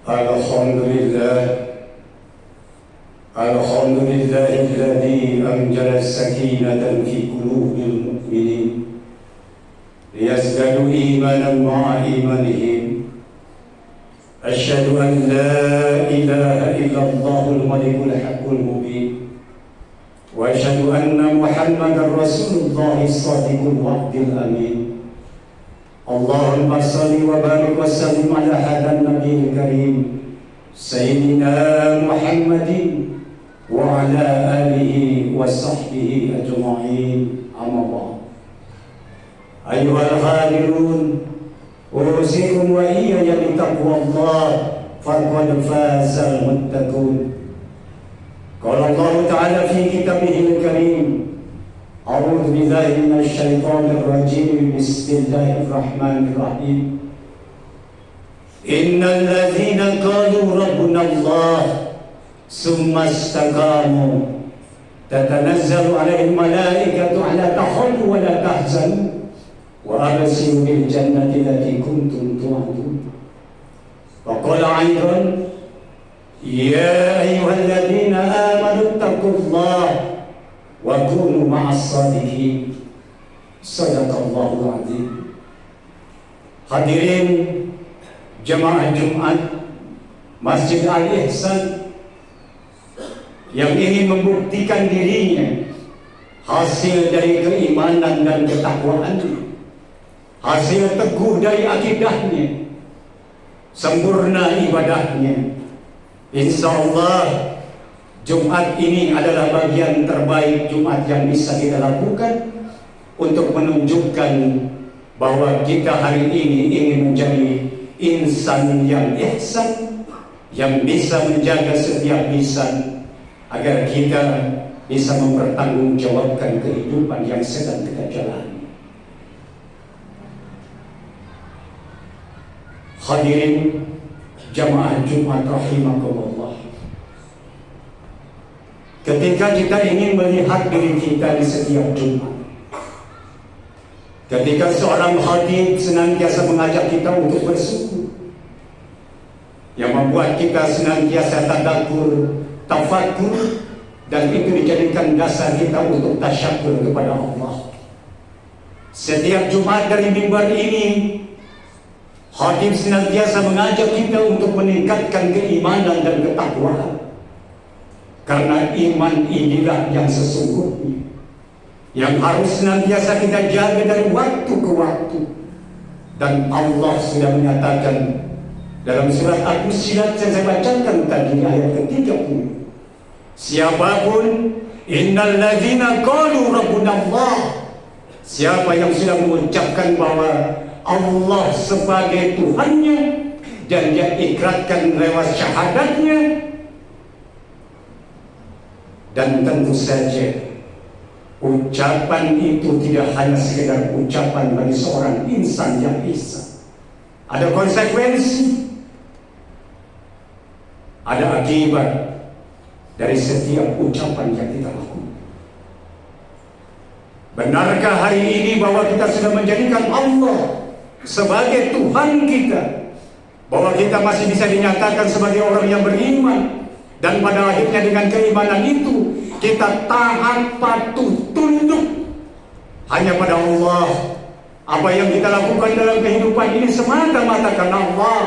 Alhamdulillah, Alhamdulillahilladzi anzala as-sakinata fi qulubil mu'minin liyazdadu imanan ma'a imanihim. Asyhadu an la ilaha illallahul malikul haqqul mubin wa asyhadu anna Muhammadar Rasulullah as-sadiqul wa'dil amin. Allahumma salli wa barik wa sallim ala hadan nabiyil karim Sayyidina Muhammadin wa ala alihi wa sahbihi ajma'in, amma ba'd. Ayyuhal hadirun, usikum wa iyaya bitaqwallah, faqad fazal muttaqun. Qala Allah Ta'ala fi kitabihil karim, a'udzu billahi minasy syaithanir rajim, bismillahir rahmanir rahim. Innal ladzina qalu rabbuna Allah summa istaqamu tatanazzalu 'alaihim malaikatu alla takhafu wa la tahzanu wa abshiru bil jannati allati kuntum tu'adun. Wa qala aidan ya ayyuhalladzina amanu taqullaha wa kunu ma'as sadiqin. Shadaqallahul adzim. Hadirin jemaah Jumat Masjid Al-Ihsan yang ingin membuktikan dirinya hasil dari keimanan dan ketakwaannya, hasil teguh dari akidahnya, sempurna ibadahnya, insyaallah Jumat ini adalah bagian terbaik Jumat yang bisa kita lakukan untuk menunjukkan bahwa kita hari ini ingin menjadi insan yang ihsan, yang bisa menjaga setiap lisan agar kita bisa mempertanggungjawabkan kehidupan yang sedang kita jalani. Hadirin jamaah Jumat rahimakumullah, ketika kita ingin melihat diri kita di setiap Jumat, ketika seorang khatib senantiasa mengajak kita untuk bersyukur, yang membuat kita senantiasa tadabbur, tafakur, dan itu dijadikan dasar kita untuk tasyakur kepada Allah. Setiap Jumat dari mimbar ini, khatib senantiasa mengajak kita untuk meningkatkan keimanan dan ketakwaan, karena iman inilah yang sesungguhnya, yang harus senantiasa kita jaga dari waktu ke waktu. Dan Allah sudah menyatakan dalam surat Al-Fussilat yang saya bacakan tadi ayat ke-30, siapapun innal ladzina qalu rabbuna Allah, siapa yang sudah mengucapkan bahwa Allah sebagai Tuhannya dan dia ikrarkan lewat syahadatnya, dan tentu saja ucapan itu tidak hanya sekedar ucapan bagi seorang insan yang ihsan, ada konsekuensi, ada akibat dari setiap ucapan yang kita lakukan. Benarkah hari ini bahwa kita sudah menjadikan Allah sebagai Tuhan kita, bahwa kita masih bisa dinyatakan sebagai orang yang beriman, dan pada akhirnya dengan keimanan itu kita taat, patuh, tunduk hanya pada Allah? Apa yang kita lakukan dalam kehidupan ini semata-mata karena Allah.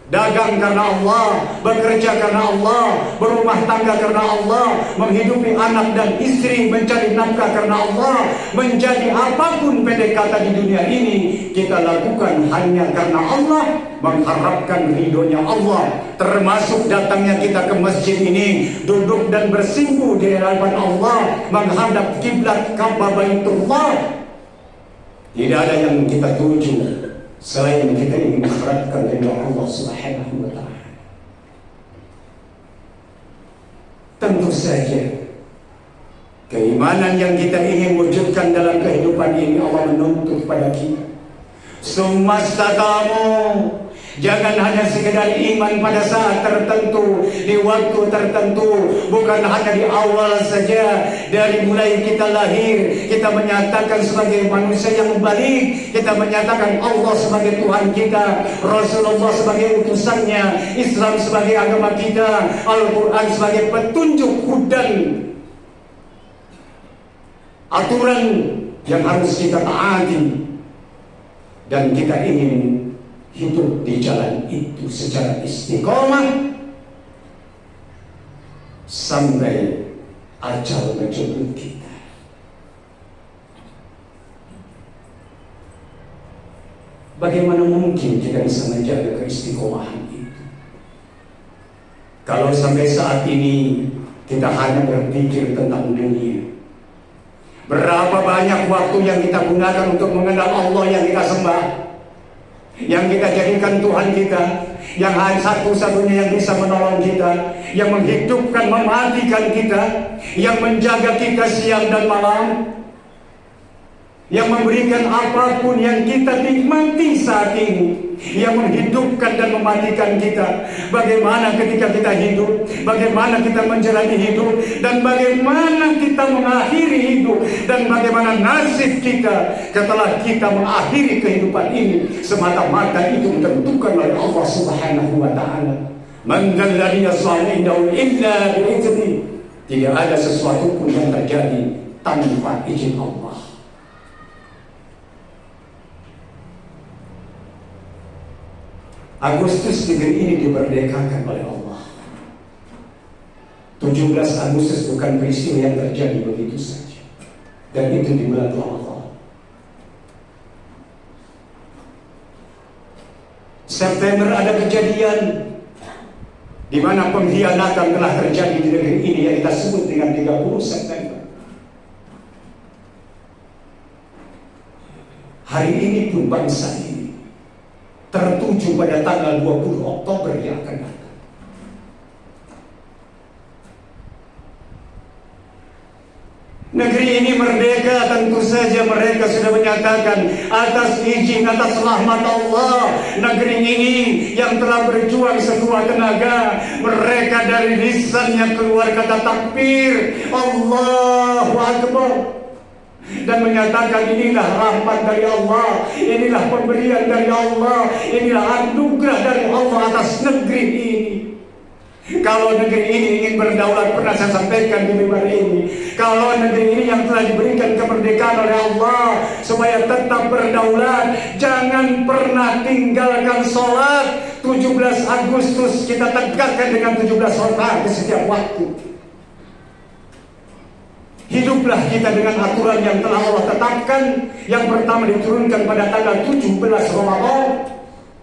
Dagang karena Allah, bekerja karena Allah, berumah tangga karena Allah, menghidupi anak dan istri, mencari nafkah karena Allah, menjadi apapun pendek kata di dunia ini kita lakukan hanya karena Allah, mengharapkan ridhonya Allah. Termasuk datangnya kita ke masjid ini, duduk dan bersimpuh di hadapan Allah, menghadap kiblat Ka'bah Baitullah. Tidak ada yang kita tuju selain kita ingin mengharapkan ridha Allah Subhanahu wa ta'ala. Tentu saja keimanan yang kita ingin wujudkan dalam kehidupan ini, Allah menuntut pada kita Sumastaqamu. Jangan hanya sekedar iman pada saat tertentu, di waktu tertentu, bukan hanya di awal saja. Dari mulai kita lahir, kita menyatakan sebagai manusia yang balik, kita menyatakan Allah sebagai Tuhan kita, Rasulullah sebagai utusannya, Islam sebagai agama kita, Al-Quran sebagai petunjuk hudan, aturan yang harus kita taati, dan kita ingin hidup di jalan itu secara istiqomah sampai ajal menjemput kita. Bagaimana mungkin kita bisa menjaga keistiqomahan itu kalau sampai saat ini kita hanya berpikir tentang dunia? Berapa banyak waktu yang kita gunakan untuk mengenal Allah yang kita sembah, yang kita jadikan Tuhan kita, yang hanya satu-satunya yang bisa menolong kita, yang menghidupkan, mematikan kita, yang menjaga kita siang dan malam, yang memberikan apapun yang kita nikmati saat ini, yang menghidupkan dan mematikan kita. Bagaimana ketika kita hidup, bagaimana kita menjalani hidup, dan bagaimana kita mengakhiri hidup, dan bagaimana nasib kita setelah kita mengakhiri kehidupan ini, semata-mata itu ditentukan oleh Allah Subhanahu wa Ta'ala. Man dzalladzi yashfa'u illa bi'idznihi. Tidak ada sesuatu pun yang terjadi tanpa izin Allah. Agustus negeri ini dimerdekakan oleh Allah. 17 Agustus bukan peristiwa yang terjadi begitu saja, dan itu dibantu Allah. September ada kejadian di mana pengkhianatan telah terjadi di negeri ini yang kita sebut dengan 30 September. Hari ini pun bangsa ini tertuju pada tanggal 20 Oktober yang akan datang. Negeri ini merdeka, tentu saja mereka sudah menyatakan atas izin, atas rahmat Allah. Negeri ini yang telah berjuang sekuat tenaga, mereka dari lisannya keluar kata takbir, Allahu Akbar, dan menyatakan inilah rahmat dari Allah, inilah pemberian dari Allah, inilah anugerah dari Allah atas negeri ini. Kalau negeri ini ingin berdaulat, pernah saya sampaikan di mimbar ini, kalau negeri ini yang telah diberikan kemerdekaan oleh Allah supaya tetap berdaulat, jangan pernah tinggalkan sholat. 17 Agustus kita tegakkan dengan 17 rakaat di setiap waktu. Hiduplah kita dengan aturan yang telah Allah tetapkan. Yang pertama diturunkan pada tanggal 17 Ramadan.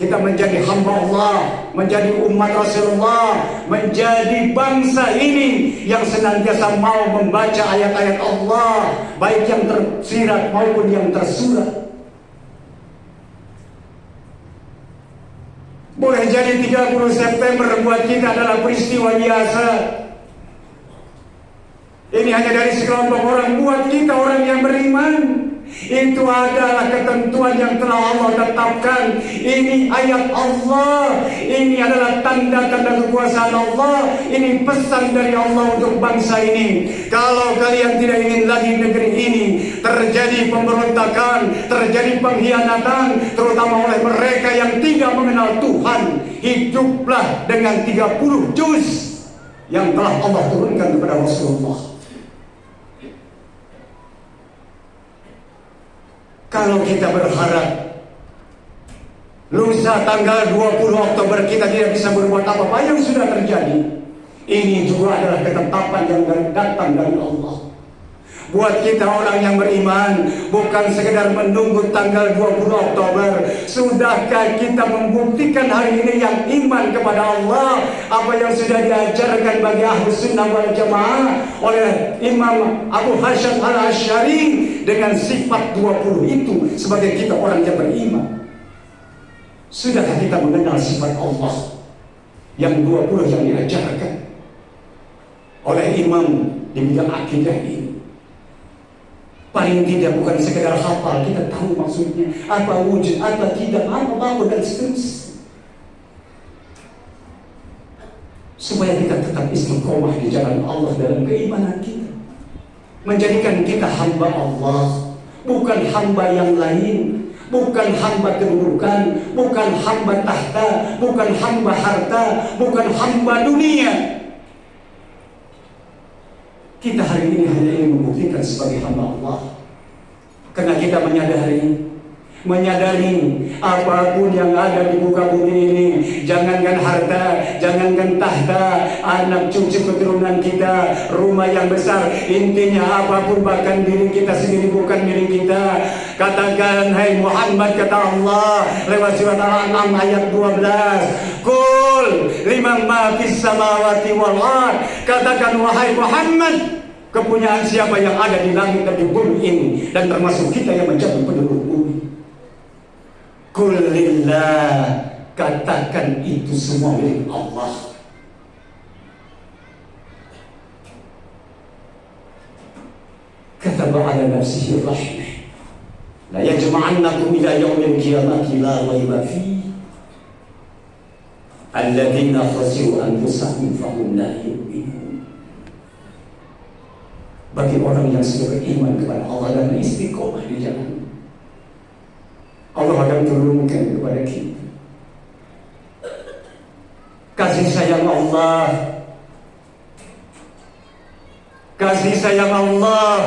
Kita menjadi hamba Allah, menjadi umat Rasulullah, menjadi bangsa ini yang senantiasa mau membaca ayat-ayat Allah, baik yang tersirat maupun yang tersurat. Boleh jadi 30 September buat kita adalah peristiwa biasa. Ini hanya dari sekelompok orang. Buat kita orang yang beriman, itu adalah ketentuan yang telah Allah tetapkan. Ini ayat Allah, ini adalah tanda-tanda kekuasaan Allah, ini pesan dari Allah untuk bangsa ini. Kalau kalian tidak ingin lagi negeri ini terjadi pemberontakan, terjadi pengkhianatan, terutama oleh mereka yang tidak mengenal Tuhan, hiduplah dengan 30 juz yang telah Allah turunkan kepada Rasulullah. Kalau kita berharap lusa tanggal 20 Oktober kita tidak bisa berbuat apa-apa yang sudah terjadi, ini juga adalah ketetapan yang datang dari Allah. Buat kita orang yang beriman, bukan sekedar menunggu tanggal 20 Oktober. Sudahkah kita membuktikan hari ini yang iman kepada Allah, apa yang sudah diajarkan bagi Ahlus Sunnah wal Jamaah oleh Imam Abu Hasyim Al-Asy'ari dengan sifat 20 itu sebagai kita orang yang beriman? Sudahkah kita mengenal sifat Allah yang 20 yang diajarkan oleh imam di bidang akidah ini? Paling tidak bukan sekedar hafal, kita tahu maksudnya, apa wujud, apa tidak, apa dan seterusnya. Supaya kita tetap istiqomah di jalan Allah dalam keimanan kita. Menjadikan kita hamba Allah, bukan hamba yang lain, bukan hamba kedudukan, bukan hamba tahta, bukan hamba harta, bukan hamba dunia. Kita hari ini hanya ingin membuktikan sebagai hamba Allah, karena kita menyadari apapun yang ada di muka bumi ini, jangankan harta, jangankan tahta, anak cucu keturunan kita, rumah yang besar, intinya apapun, bahkan diri kita sendiri bukan milik kita. Katakan, hai Muhammad, kata Allah lewat surat Al-An'am ayat 12, Qul liman ma fis samawati wal ard. Katakan, wahai Muhammad, kepunyaan siapa yang ada di langit dan di bumi ini, dan termasuk kita yang menjadi penduduk bumi. Qul lillah, katakan itu semua milik Allah. Kataba ala nafsihi rahmah, la yajma'annakum ila yaumil qiyamati la raiba fihi alladziina khasiru anfusahum fahum la yu'minun. Bagi orang yang sudah beriman kepada Allah dan istiqomah di jalan, Allah akan turunkan kepada kita kasih sayang Allah, kasih sayang Allah,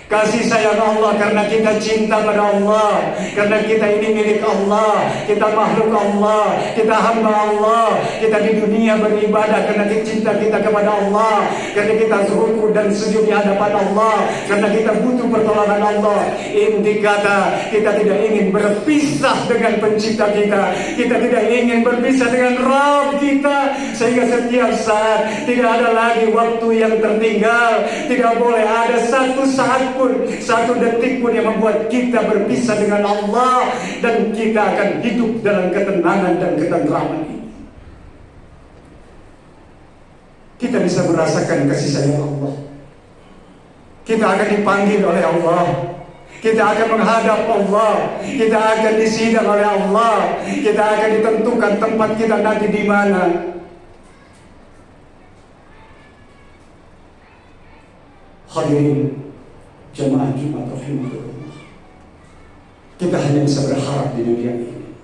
kasih sayang Allah, karena kita cinta pada Allah, karena kita ini milik Allah, kita makhluk Allah, kita hamba Allah, kita di dunia beribadah karena cinta kita kepada Allah, karena kita ruku dan sujud di hadapan Allah, karena kita butuh pertolongan Allah. Inti kata, kita tidak ingin berpisah dengan pencipta kita, kita tidak ingin berpisah dengan Rabb kita, sehingga setiap saat tidak ada lagi waktu yang tertinggal, tidak boleh ada satu saat pun, satu detik pun yang membuat kita berpisah dengan Allah, dan kita akan hidup dalam ketenangan dan ketentraman ini. Kita bisa merasakan kasih sayang Allah. Kita akan dipanggil oleh Allah, kita akan menghadap Allah, kita akan disidang oleh Allah, kita akan ditentukan tempat kita nanti di mana. Hadirin jemaah Jumat rahimahullah, kita hanya bisa berharap di dunia ini,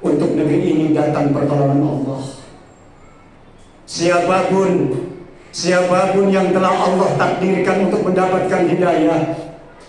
untuk negeri ini datang pertolongan Allah. Siapapun yang telah Allah takdirkan untuk mendapatkan hidayah,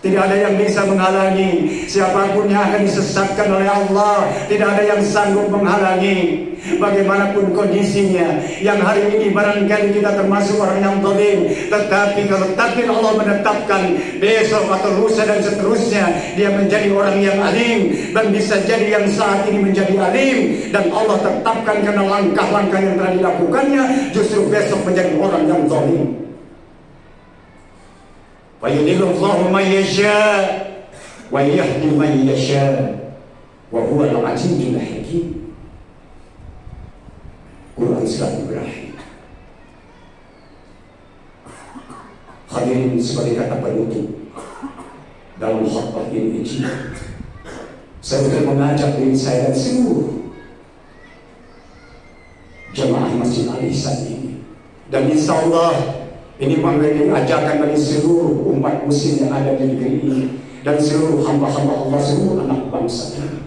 tidak ada yang bisa menghalangi. Siapapun yang akan disesatkan oleh Allah, tidak ada yang sanggup menghalangi. Bagaimanapun kondisinya, yang hari ini barangkali kita termasuk orang yang zalim, tetapi kalau takdir Allah menetapkan besok atau lusa dan seterusnya dia menjadi orang yang alim, dan bisa jadi yang saat ini menjadi alim, dan Allah tetapkan karena langkah-langkah yang telah dilakukannya justru besok menjadi orang yang zalim. Wa yudhillullahu man yasha wa yahdi man yasha wa huwa al-'azizul hakim. Quran Surat Ibrahim. Hadirin, sebagai kata penutup dalam khutbah ini, saya ingin mengajak diri saya dan seluruh jemaah Masjid Al-Ihsan ini, dan insya Allah ini menjadi ajakan bagi seluruh umat muslim yang ada di negeri ini dan seluruh hamba-hamba Allah, seluruh anak bangsa ini.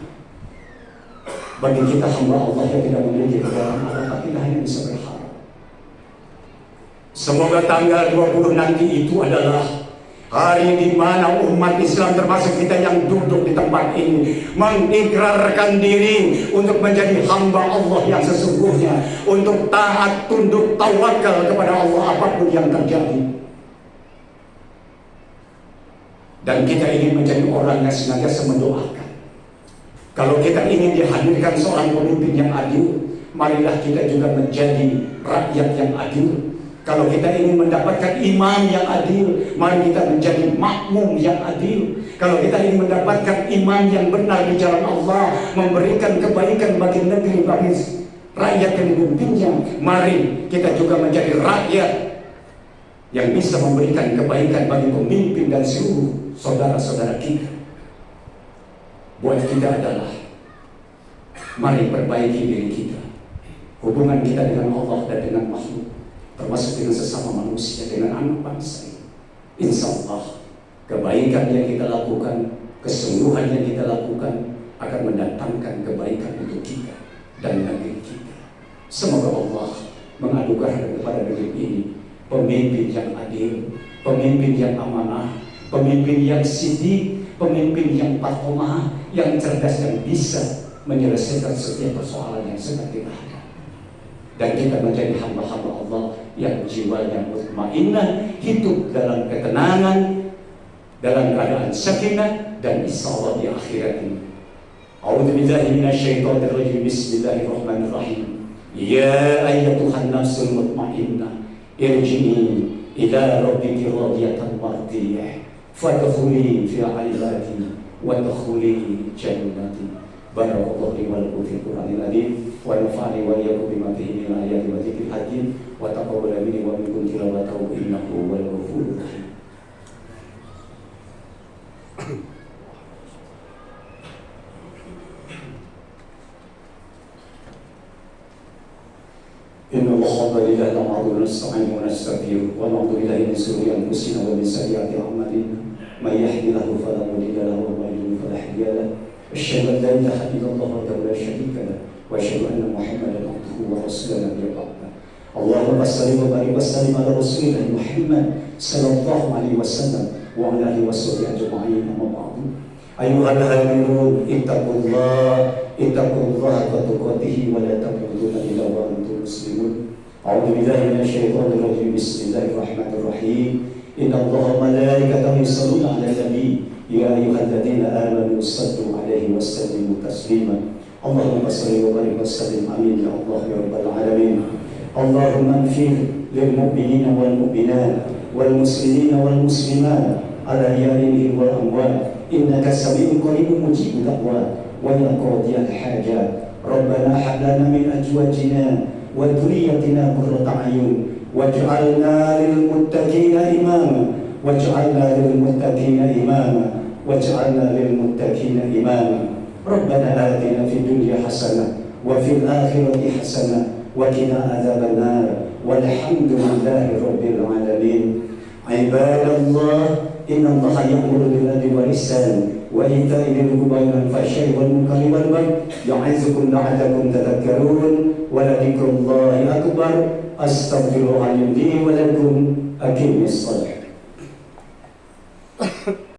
Bagi kita hamba Allah yang tidak memiliki kedatangan Allah, kita hanya bisa berharap semoga tanggal 20 nanti itu adalah hari di mana umat Islam termasuk kita yang duduk di tempat ini mengikrarkan diri untuk menjadi hamba Allah yang sesungguhnya, untuk taat, tunduk, tawakal kepada Allah apapun yang terjadi. Dan kita ingin menjadi orang yang senantiasa mendoakan. Kalau kita ingin dihadirkan seorang pemimpin yang adil, marilah kita juga menjadi rakyat yang adil. Kalau kita ingin mendapatkan imam yang adil, mari kita menjadi makmum yang adil. Kalau kita ingin mendapatkan imam yang benar di jalan Allah, memberikan kebaikan bagi negeri, bagi rakyat yang dipimpinnya, mari kita juga menjadi rakyat yang bisa memberikan kebaikan bagi pemimpin dan seluruh saudara-saudara kita. Buat kita adalah mari perbaiki diri kita, hubungan kita dengan Allah dan dengan makhluk, termasuk dengan sesama manusia, dengan anak bangsa ini. Insya Allah kebaikan yang kita lakukan, kesungguhan yang kita lakukan akan mendatangkan kebaikan untuk kita dan negeri kita. Semoga Allah menganugerahkan kepada negeri ini pemimpin yang adil, pemimpin yang amanah, pemimpin yang siddiq, pemimpin yang patomah, yang cerdas dan bisa menyelesaikan setiap persoalan yang sedang kita hadapi. Dan kita menjadi hamba-hamba Allah yang jiwanya mutmainnah, hidup dalam ketenangan, dalam keadaan sakinah, dan insya Allah di akhirat ini. A'udzu billahi minasyaitonir rajim. Bismillahirrahmanirrahim. Ya ayyatuhan nafsul mutmainnah, irji'i ila rabbiki radiyatan mardiyah, fadkhuli fi 'ibadi wa dkhuli jannati. Barakallahu li wa lakum fil Qur'anil azim wa nafa'ani wa iyyakum bima fihi min ayati wa dzikril hakim wa taqabbal minni wa minkum tilawatahu innahu huwal ghafurur rahim. Inna alhamdulillah nahmaduhu wa nasta'inuhu wa nastaghfiruh wa na'udzu billahi min shururi anfusina wa min sayyiati a'malina. May yahdihillahu fala mudilla lahu wa may yudlil fala hadiya lahu. Asyhadu an la ilaha illallah wahdahu la syarika lahu wa asyhadu anna Muhammadan abduhu wa rasuluhu nabiyyu ba'da. Allahumma shalli wa barik wa sallim ala rasulina Muhammad sallallahu alaihi wasallam wa ala alihi washabihi ajma'in. Amma ba'du. Ayyuhal mu'minun ittaqullaha haqqa tuqatih wa la tamutunna illa wa antum muslimun. A'udzu billahi minasyaitonir rajim. Bismillahirrahmanirrahim. Innallaha wa malaikatahu yusholluna 'alan nabi ya ayyuhalladzina amanu shallu 'alaihi wa sallimu taslima. Allahumma shalli wa barik wa sallim. Amin ya Allah ya rabbal alamin. Allahumma anfir lil mu'minina wal mu'minat wal muslimina wal muslimat ala ahya'ihim wal amwat. Innaka sami'un qaribun mujibud da'wat wa ya qadiyal hajat. Rabbana hab lana min azwajina wa dhurriyyatina qurrata a'yun waj'alna lil muttaqina imama waj'alna lil muttaqina imama waj'alna lil muttaqina imama. Rabbana atina fid dunya hasanah wa fil akhirati hasanah wa qina adzabannar. Walhamdulillahi rabbil alamin. Ibadallah, inna Allaha ya'muru bil 'adli wal ihsan wa ita'i dzil qurba wal fahsya'i wal munkari wal baghi ya'izukum la'allakum tadhakkarun wa la dzikrullahi akbar. Astaghfirullahaladzim wa lakum. Aqimis shalah.